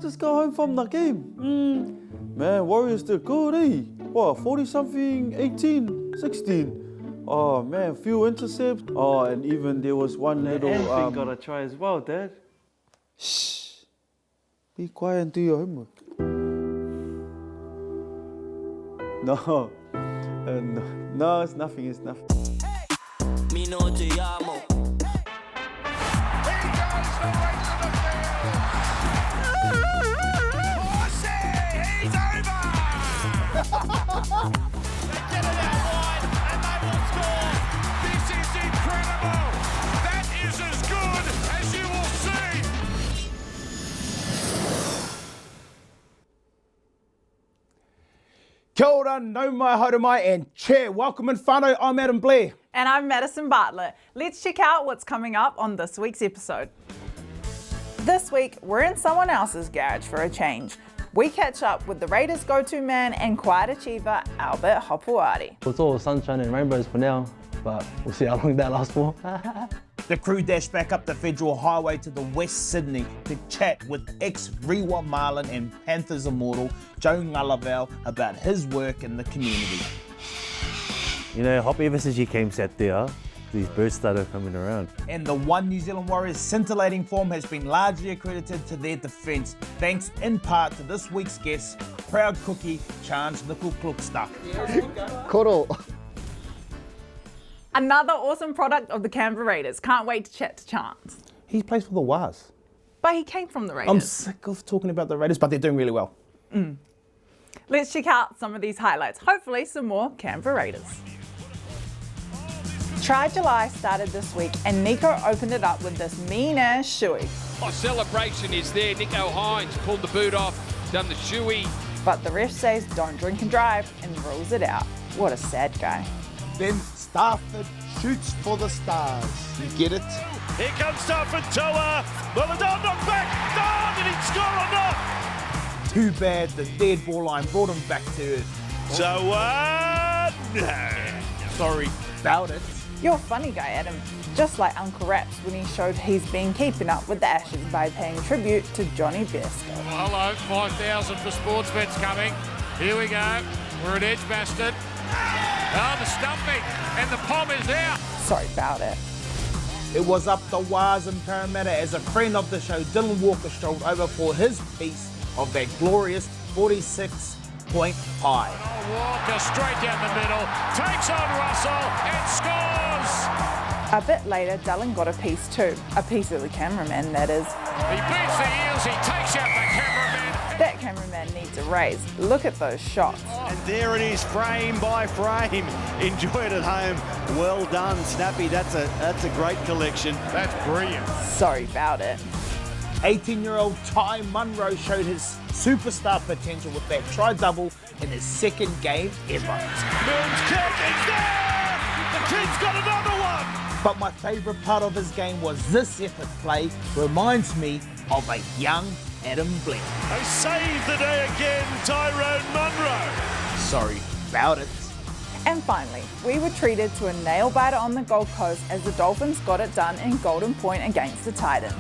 just got home from the game. Man, Warriors did good, eh? What, 40-something, 18, 16? Oh, man, few intercepts. Oh, and even there was one little... Anything got a try as well, Dad. Shh. Be quiet and do your homework. No. No, it's nothing, it's nothing. Me no te amo. He's over! They get it out wide and they will score. This is incredible. That is as good as you will see. Kia ora, nau mai, haere mai, and chair. Welcome in whānau, I'm Adam Blair. And I'm Madison Bartlett. Let's check out what's coming up on this week's episode. This week, we're in someone else's garage for a change. We catch up with the Raiders' go-to man and quiet achiever, Albert Hopoate. It's all sunshine and rainbows for now, but we'll see how long that lasts for. The crew dashed back up the Federal Highway to the West Sydney to chat with ex-Rewa Marlin and Panthers immortal Joe Ngalavel about his work in the community. You know, Hop, ever since he came sat there, these birds started coming around. And the One New Zealand Warriors' scintillating form has been largely accredited to their defence, thanks in part to this week's guest, proud cookie Charnze Nicoll-Klokstad. Koro. Another awesome product of the Canberra Raiders. Can't wait to chat to Charnze. He plays for the Waz. But he came from the Raiders. I'm sick of talking about the Raiders, but they're doing really well. Let's check out some of these highlights. Hopefully some more Canberra Raiders. Try July started this week and Nico opened it up with this mean-ass shoey. The celebration is there. Nico Hines pulled the boot off, done the shoey. But the ref says don't drink and drive and rules it out. What a sad guy. Then Stafford shoots for the stars. You get it? Here comes Stafford Toa. Well, the dog knocked back. Oh, did he score or not? Too bad the dead ball line brought him back to earth. So, no. Sorry about it. You're a funny guy, Adam. Just like Uncle Raps when he showed he's been keeping up with the Ashes by paying tribute to Johnny Besko. Well, hello, 5,000 for sports bets coming. Here we go. We're at Edgbaston. Oh, the stumping. And the palm is there. Sorry about it. It was up the Waz and Parramatta as a friend of the show, Dylan Walker, strolled over for his piece of that glorious 46-point high. Oh, Walker straight down the middle, takes on Russell and scores! A bit later, Dylan got a piece too. A piece of the cameraman, that is. He beats the Eels, he takes out the cameraman. That cameraman needs a raise. Look at those shots. And there it is, frame by frame. Enjoy it at home. Well done, Snappy. That's a great collection. That's brilliant. Sorry about it. 18-year-old Ty Munro showed his superstar potential with that try-double in his second game ever. Milne's kick, it's there! The kid's got another one! But my favourite part of his game was this epic play. Reminds me of a young Adam Blair. They saved the day again, Tyrone Munro. Sorry about it. And finally, we were treated to a nail-biter on the Gold Coast as the Dolphins got it done in Golden Point against the Titans.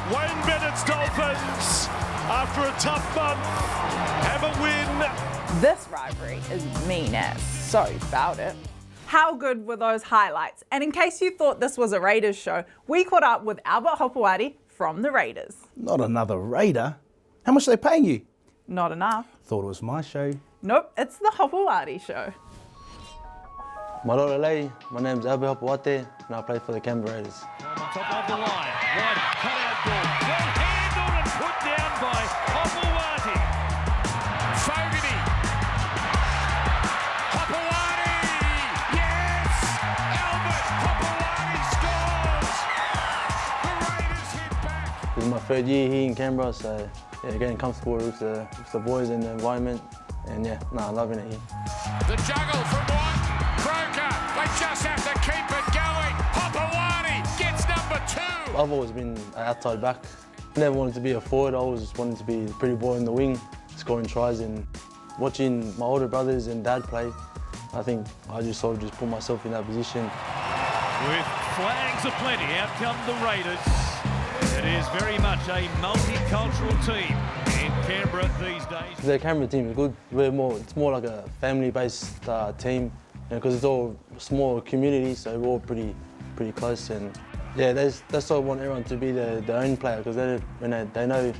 Wayne Bennett's Dolphins, after a tough month, have a win. This rivalry is mean-ass. Sorry about it. How good were those highlights? And in case you thought this was a Raiders show, we caught up with Albert Hopoate from the Raiders. Not another Raider. How much are they paying you? Not enough. Thought it was my show. Nope, it's the Hopoate show. Marorelei, my name's Albert Hopoate and I play for the Canberra Raiders. On top of the line, wide cut-out ball, well handled and put down by Hopoate. Fogarty. Hopoate, yes! Albert Hopoate scores! The Raiders hit back. This is my third year here in Canberra, so yeah, getting comfortable with the boys and the environment, and yeah, loving it here. The juggle from one, Croker, they just have to keep it going. Hopoate gets number 2. I've always been an outside back. Never wanted to be a forward, I always just wanted to be a pretty boy in the wing, scoring tries, and watching my older brothers and dad play, I think I just sort of just put myself in that position. With flags aplenty, out come the Raiders. It is very much a multicultural team. And Canberra these days. The Canberra team is good. It's more like a family-based team, because it's all small community, so we're all pretty close. And yeah, that's why I want everyone to be their own player, because they know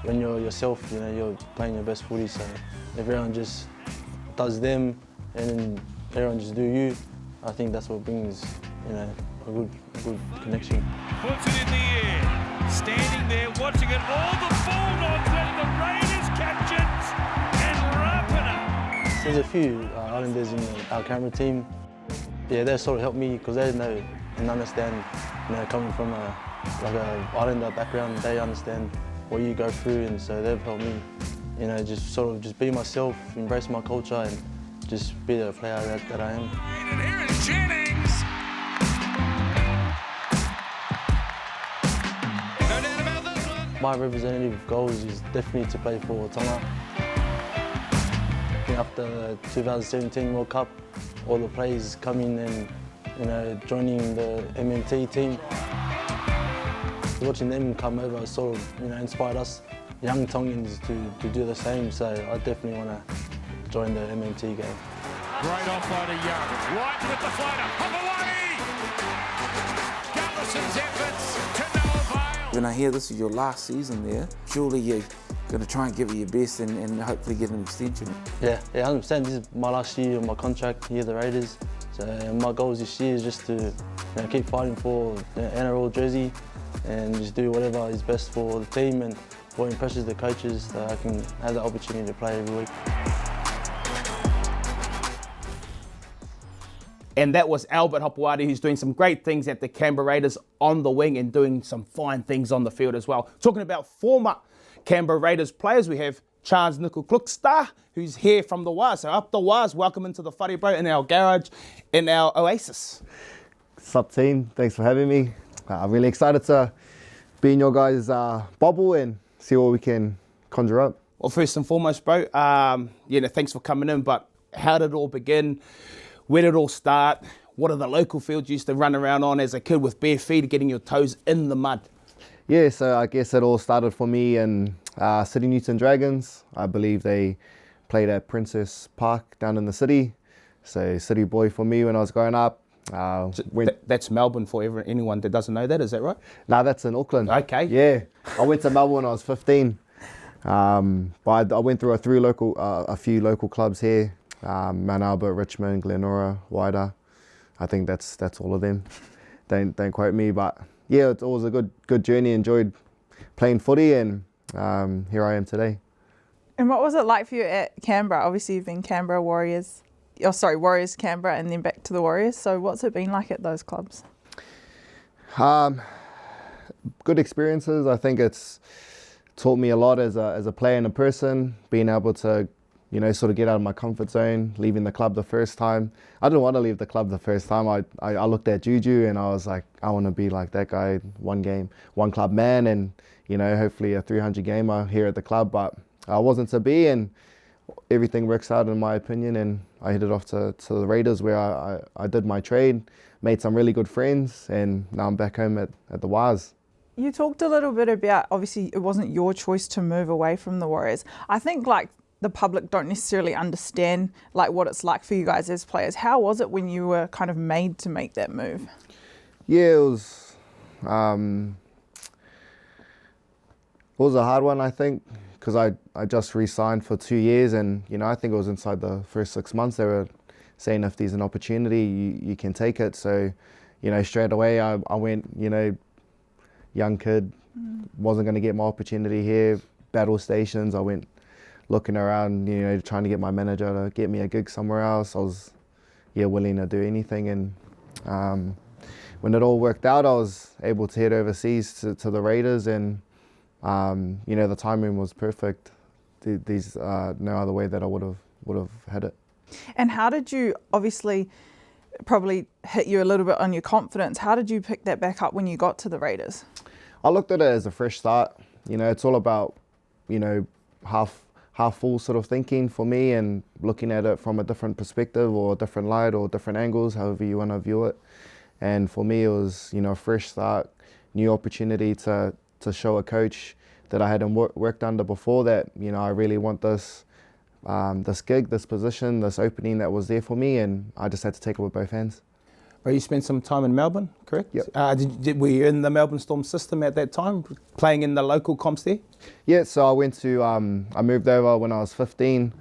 when you're yourself, you're playing your best footy. So if everyone just does them and everyone just do you, I think that's what brings a good connection. Puts it in the air, standing there watching it. All the Bulldogs and the Raiders catch it and wrapping it. There's a few Islanders in our Canberra team. Yeah, they sort of helped me because they know and understand, coming from a Islander background, they understand what you go through, and so they've helped me, just be myself, embrace my culture, and just be the player that I am. And here is Jennings. No doubt about this one. My representative goals is definitely to play for Tonga. After the 2017 World Cup, all the players coming and joining the MMT team. Watching them come over sort of inspired us young Tongans to do the same. So I definitely want to join the MMT game. Great off by the Young. Right with the floater. Hopoate! Gutlison's efforts to no avail. When I hear this is your last season there, surely you're going to try and give it your best and hopefully get an extension. Yeah, 100%. This is my last year of my contract here at the Raiders. So my goals this year is just to keep fighting for the NRL jersey and just do whatever is best for the team and what impresses the coaches, so I can have the opportunity to play every week. And that was Albert Hopoate, who's doing some great things at the Canberra Raiders on the wing and doing some fine things on the field as well. Talking about former Canberra Raiders players, we have Charnze Nicoll-Klokstad, who's here from the Waz. So up the Waz, welcome into the footy, bro, in our garage, in our oasis. Sup team, thanks for having me. I'm really excited to be in your guys' bubble and see what we can conjure up. Well, first and foremost, bro, thanks for coming in, but how did it all begin? Where did it all start? What are the local fields you used to run around on as a kid with bare feet, getting your toes in the mud? Yeah, so I guess it all started for me in City Newton Dragons. I believe they played at Princess Park down in the city. So city boy for me when I was growing up. That's Melbourne for anyone that doesn't know that, is that right? No, that's in Auckland. Okay. Yeah, I went to Melbourne when I was 15. But I went through a few local clubs here. Mount Albert, Richmond, Glenora, Whydah. I think that's all of them. Don't quote me, but yeah, it's always a good journey. Enjoyed playing footy, and here I am today. And what was it like for you at Canberra? Obviously, you've been Canberra Warriors. Warriors Canberra, and then back to the Warriors. So what's it been like at those clubs? Good experiences. I think it's taught me a lot as a player and a person, being able to sort of get out of my comfort zone, leaving the club the first time. I didn't want to leave the club the first time. I looked at Juju and I was like, I want to be like that guy, one club man, and hopefully a 300 gamer here at the club. But I wasn't to be, and everything works out in my opinion, and I headed off to the Raiders, where I did my trade, made some really good friends, and now I'm back home at the Waz. You talked a little bit about, obviously it wasn't your choice to move away from the Warriors. I think the public don't necessarily understand what it's like for you guys as players. How was it when you were kind of made to make that move? Yeah, it was a hard one, I think, because I just re-signed for 2 years, and I think it was inside the first 6 months they were saying if there's an opportunity you can take it. So straight away I went, young kid, wasn't going to get my opportunity here, battle stations. I went looking around, trying to get my manager to get me a gig somewhere else. I was willing to do anything, and when it all worked out, I was able to head overseas to the Raiders, and the timing was perfect. There's no other way that I would have had it. And how did you, obviously, probably hit you a little bit on your confidence, how did you pick that back up when you got to the Raiders? I looked at it as a fresh start. It's all about, half full sort of thinking for me, and looking at it from a different perspective or a different light or different angles, however you want to view it. And for me, it was, a fresh start, new opportunity to show a coach that I hadn't worked under before, that, you know, I really want this this gig, this position, this opening that was there for me, and I just had to take it with both hands. But you spent some time in Melbourne, correct? Yep. Were you in the Melbourne Storm system at that time, playing in the local comps there? Yeah, so I went to, I moved over when I was 15.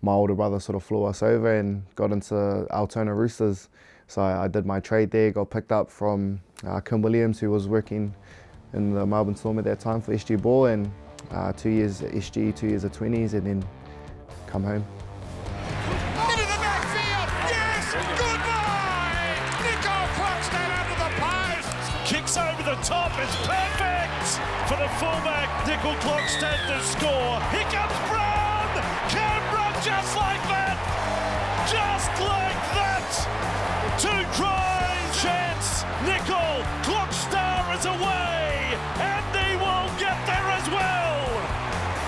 My older brother sort of flew us over and got into Altona Roosters. So I did my trade there, got picked up from Kim Williams, who was working in the Melbourne Storm at that time for SG Ball, and 2 years at SG, 2 years at 20s, and then come home. Into the backfield, yes, goodbye! Nicoll-Klokstad under the post. Kicks over the top, it's perfect for the fullback Nicoll-Klokstad to score. Here comes Brown, Canberra just like that, two-try chance. Nicoll-Klokstad is away, and he will get there as well.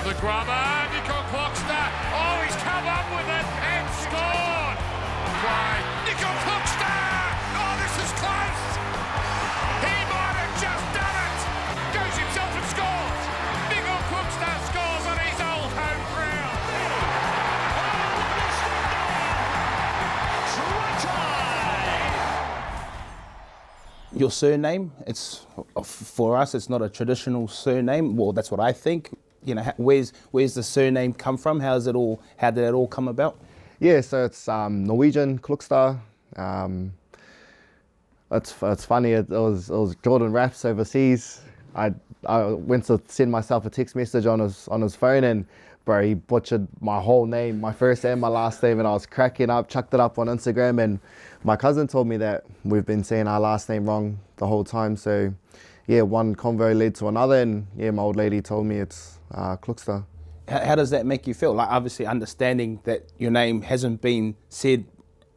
The grubber, Nicoll-Klokstad. Oh, he's come up with it and scored. By Nicoll-Klokstad. Oh, this is close. He might have just done it. Goes himself and scores. Nicoll-Klokstad scores on his old home ground. Your surname, it's, for us, it's not a traditional surname. Well, that's what I think. You know, where's the surname come from? How did it all come about? Yeah, so it's Norwegian, Klokstad. It's funny, it was Jordan Raps overseas. I went to send myself a text message on his phone, and bro, he butchered my whole name, my first and my last name, and I was cracking up, chucked it up on Instagram, and my cousin told me that we've been saying our last name wrong the whole time. So yeah, one convo led to another, and yeah, my old lady told me it's Klokstad. How does that make you feel? Like, obviously understanding that your name hasn't been said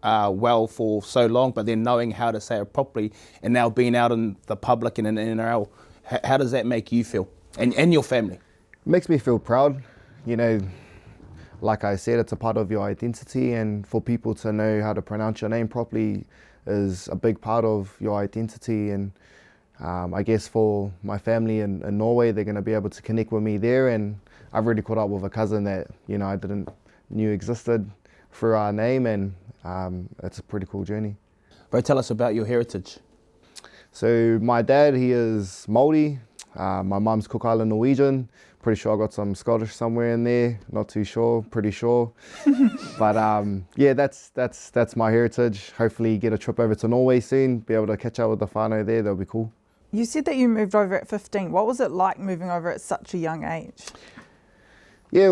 well for so long, but then knowing how to say it properly, and now being out in the public and in the NRL, how does that make you feel and your family? It makes me feel proud. You know, like I said, it's a part of your identity, and for people to know how to pronounce your name properly is a big part of your identity. And I guess for my family in Norway, they're going to be able to connect with me there, and I've already caught up with a cousin that, you know, I didn't knew existed through our name, and it's a pretty cool journey. Bro, tell us about your heritage. So my dad, he is Māori. My mum's Cook Island Norwegian. Pretty sure I got some Scottish somewhere in there. Not too sure, pretty sure. But yeah, that's my heritage. Hopefully get a trip over to Norway soon, be able to catch up with the whānau there, that'll be cool. You said that you moved over at 15. What was it like moving over at such a young age? Yeah, it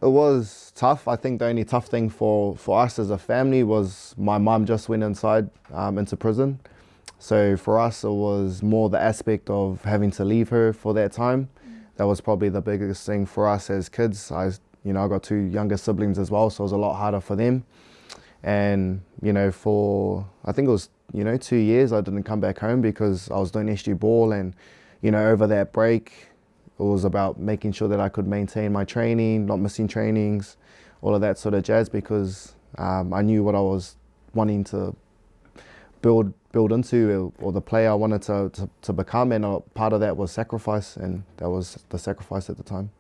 was tough. I think the only tough thing for us as a family was my mum just went inside into prison. So for us, it was more the aspect of having to leave her for that time. That was probably the biggest thing for us as kids. I got two younger siblings as well, so it was a lot harder for them. And, you know, for, I think it was, 2 years, I didn't come back home because I was doing SG Ball, and, over that break, it was about making sure that I could maintain my training, not missing trainings, all of that sort of jazz, because I knew what I was wanting to build into, or the player I wanted to become, and a part of that was sacrifice, and that was the sacrifice at the time.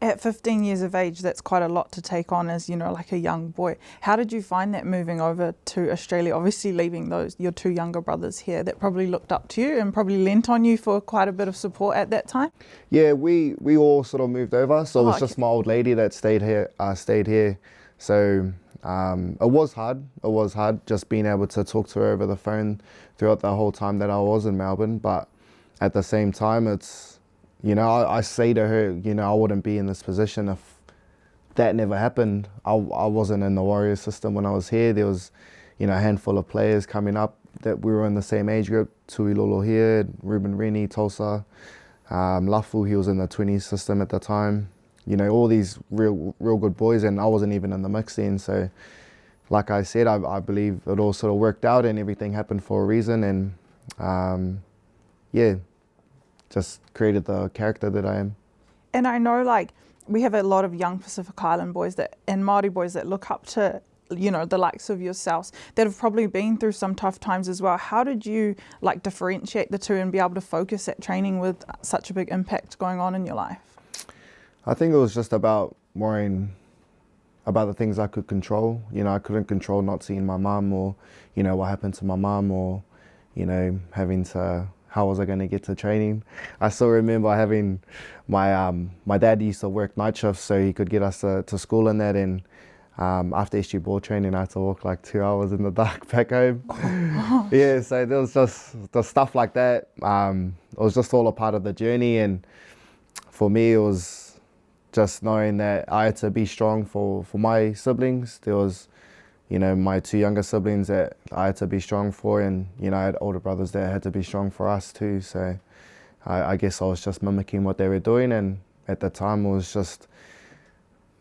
At 15 years of age, that's quite a lot to take on as, like a young boy. How did you find that moving over to Australia, obviously leaving your two younger brothers here that probably looked up to you and probably lent on you for quite a bit of support at that time? Yeah, we all sort of moved over, so it was just my old lady that stayed here. So it was hard just being able to talk to her over the phone throughout the whole time that I was in Melbourne. But at the same time, it's, I say to her, I wouldn't be in this position if that never happened. I wasn't in the Warriors system when I was here. There was, a handful of players coming up that we were in the same age group. Tui Lolo here, Ruben Rini, Tulsa, Lafu, he was in the 20s system at the time. All these real good boys, and I wasn't even in the mix then. So, like I said, I believe it all sort of worked out and everything happened for a reason, and yeah, just created the character that I am. And I know, we have a lot of young Pacific Island boys and Māori boys that look up to the likes of yourselves that have probably been through some tough times as well. How did you like differentiate the two and be able to focus at training with such a big impact going on in your life? I think it was just about worrying about the things I could control. I couldn't control not seeing my mum, or, what happened to my mum, or, how was I going to get to training? I still remember having my dad used to work night shifts so he could get us to school and that, and after SG ball training I had to walk like 2 hours in the dark back home. Yeah, so there was just the stuff like that. It was just all a part of the journey, and for me it was just knowing that I had to be strong for my siblings. There was, my 2 younger siblings that I had to be strong for, and, I had older brothers that had to be strong for us too. So I guess I was just mimicking what they were doing, and at the time I was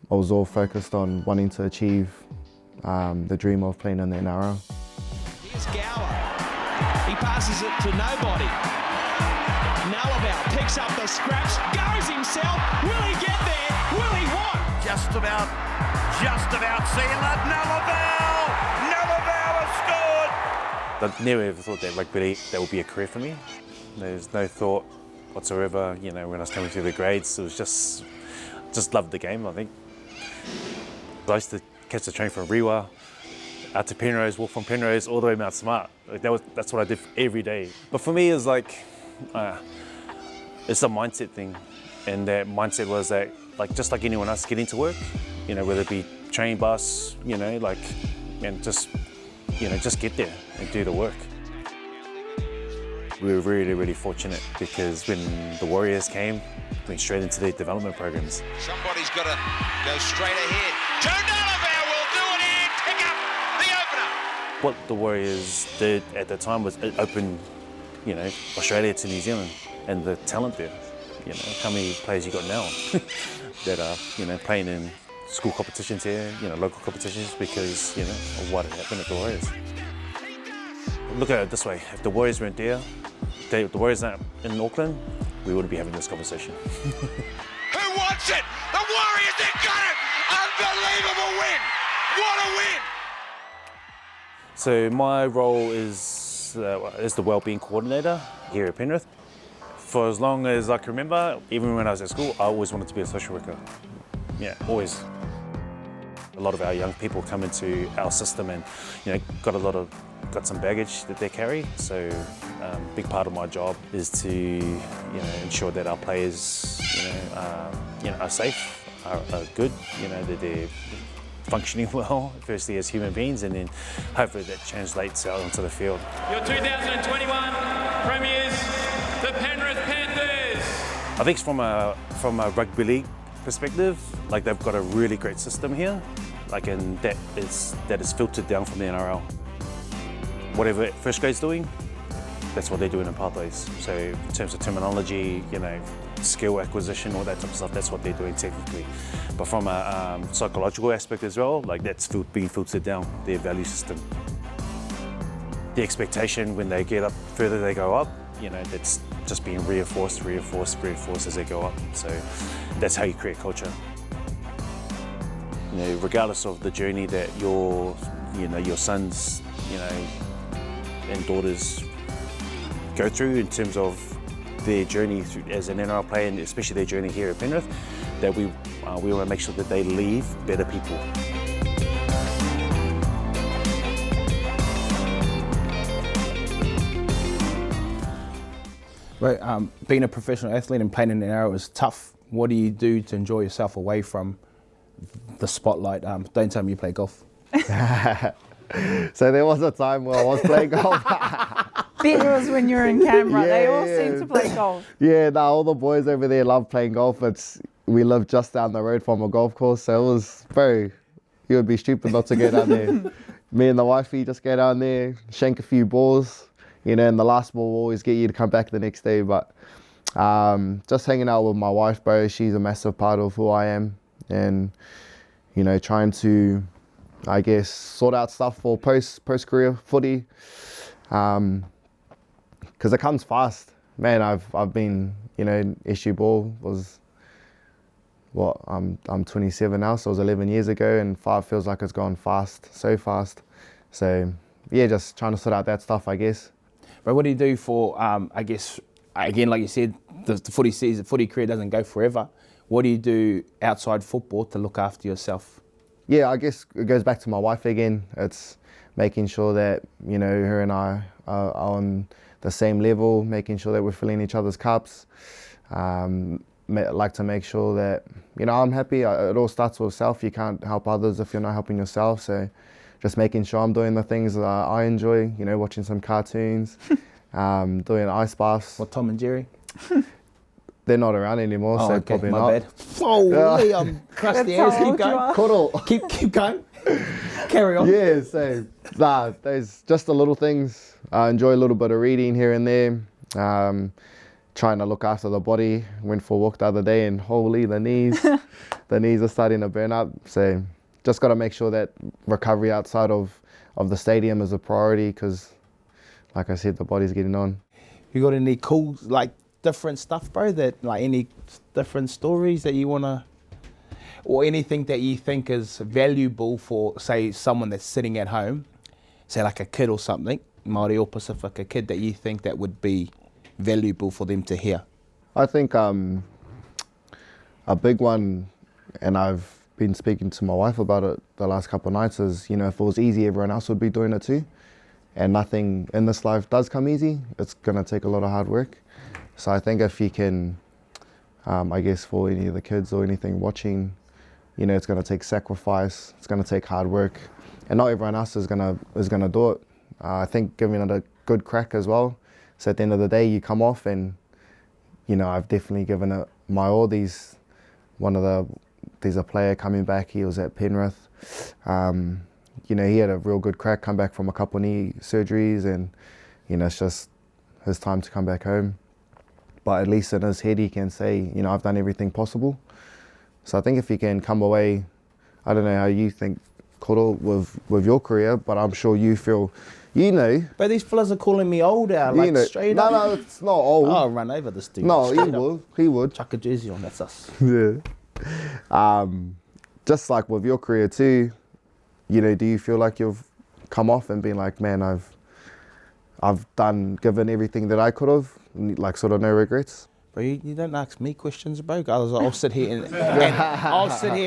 all focused on wanting to achieve the dream of playing in the NRL. Here's Gower. He passes it to nobody. Nullabout picks up the scraps, goes himself. Will he get there? Will he what? Just about seeing that. Nullabout has scored. I never ever thought that rugby league, that would be a career for me. There's no thought whatsoever, when I was coming through the grades. It was just loved the game, I think. I used to catch the train from Rewa out to Penrose, walk from Penrose all the way to Mount Smart. That's what I did every day. But for me, it's like, it's a mindset thing. And that mindset was that, just like anyone else, getting to work, whether it be train, bus, and just get there and do the work. We were really, really fortunate because when the Warriors came, we went straight into their development programs. Somebody's got to go straight ahead. Nullabout will do it here. Pick up the opener. What the Warriors did at the time was open, Australia to New Zealand, and the talent there. How many players you got now that are, playing in school competitions here, local competitions because, of what had happened at the Warriors. Look at it this way: if the Warriors weren't there, the Warriors aren't in Auckland, we wouldn't be having this conversation. Who wants it? The Warriors, they got it! Unbelievable win! What a win! So my role is the wellbeing coordinator here at Penrith. For as long as I can remember, even when I was at school, I always wanted to be a social worker. Yeah, always. A lot of our young people come into our system and, got some baggage that they carry. So a big part of my job is to, ensure that our players, are safe, are good, that they're functioning well, firstly as human beings, and then hopefully that translates out onto the field. Your 2021 premiers, the Penrith Panthers. I think from a rugby league perspective, they've got a really great system here, and that is filtered down from the NRL. Whatever first grade's doing, that's what they're doing in pathways. So in terms of terminology, skill acquisition, all that type of stuff, that's what they're doing technically. But from a psychological aspect as well, that's being filtered down, their value system. The expectation when they get up further, they go up, that's just being reinforced as they go up. So that's how you create culture. Regardless of the journey that your sons, and daughters go through in terms of their journey as an NRL player, and especially their journey here at Penrith, that we want to make sure that they leave better people. Right, being a professional athlete and playing in the NRL is tough. What do you do to enjoy yourself away from the spotlight? Don't tell me you play golf. So there was a time where I was playing golf. Bet it was when you were in Canberra. They all seem to play golf. Yeah, all the boys over there love playing golf. We live just down the road from a golf course, so it was you would be stupid not to go down there. Me and the wifey just go down there, shank a few balls, and the last ball will always get you to come back the next day. But just hanging out with my wife, bro, she's a massive part of who I am, and trying to, I guess, sort out stuff for post-career footy, because it comes fast. Man, I've been, SG ball was I'm 27 now, so it was 11 years ago, and 5 feels like it's gone fast, so fast. So yeah, just trying to sort out that stuff, I guess. But what do you do for, I guess, again, like you said, the footy career doesn't go forever. What do you do outside football to look after yourself? Yeah, I guess it goes back to my wife again. It's making sure that, you know, her and I are on the same level, making sure that we're filling each other's cups. Like to make sure that, you know, I'm happy. It all starts with self. You can't help others if you're not helping yourself. So just making sure I'm doing the things that I enjoy, you know, watching some cartoons, doing ice baths. What, Tom and Jerry? They're not around anymore, so okay, probably my not. bad. Holy, I'm crusty as. Keep going. Cuddle. Keep going. Carry on. Yeah, so there's just the little things. I enjoy a little bit of reading here and there. Trying to look after the body. Went for a walk the other day, and holy, the knees are starting to burn up. So just got to make sure that recovery outside of the stadium is a priority, because, like I said, the body's getting on. You got any cool, like, different stuff, bro? That, like, any different stories that you wanna, or anything that you think is valuable for, say, someone that's sitting at home, say like a kid or something, Māori or Pacific, a kid that you think that would be valuable for them to hear? I think a big one, and I've been speaking to my wife about it the last couple of nights, is, you know, if it was easy, everyone else would be doing it too. And nothing in this life does come easy. It's gonna take a lot of hard work. So I think if you can, I guess for any of the kids or anything watching, you know, it's gonna take sacrifice, it's gonna take hard work, and not everyone else is gonna do it. I think giving it a good crack as well. So at the end of the day, you come off, and, you know, I've definitely given it my all. There's a player coming back, he was at Penrith. You know, he had a real good crack, come back from a couple knee surgeries, and, you know, it's just his time to come back home. But at least in his head, he can say, you know, I've done everything possible. So I think if you can come away, I don't know how you think, Koro, with your career, but I'm sure you feel, you know. But these fellas are calling me old, like, you know, straight up. No, it's not old. I'll run over this dude. No, he would. Chuck a jersey on, that's us. Yeah. Just like with your career too, you know, do you feel like you've come off and been like, man, I've given everything that I could have, like, sort of no regrets? Bro, you don't ask me questions, bro. I'll sit here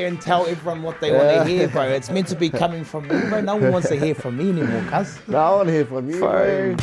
and tell everyone what they want to hear, bro. It's meant to be coming from me, bro. No one wants to hear from me anymore, cuz. No, I want to hear from you, bro.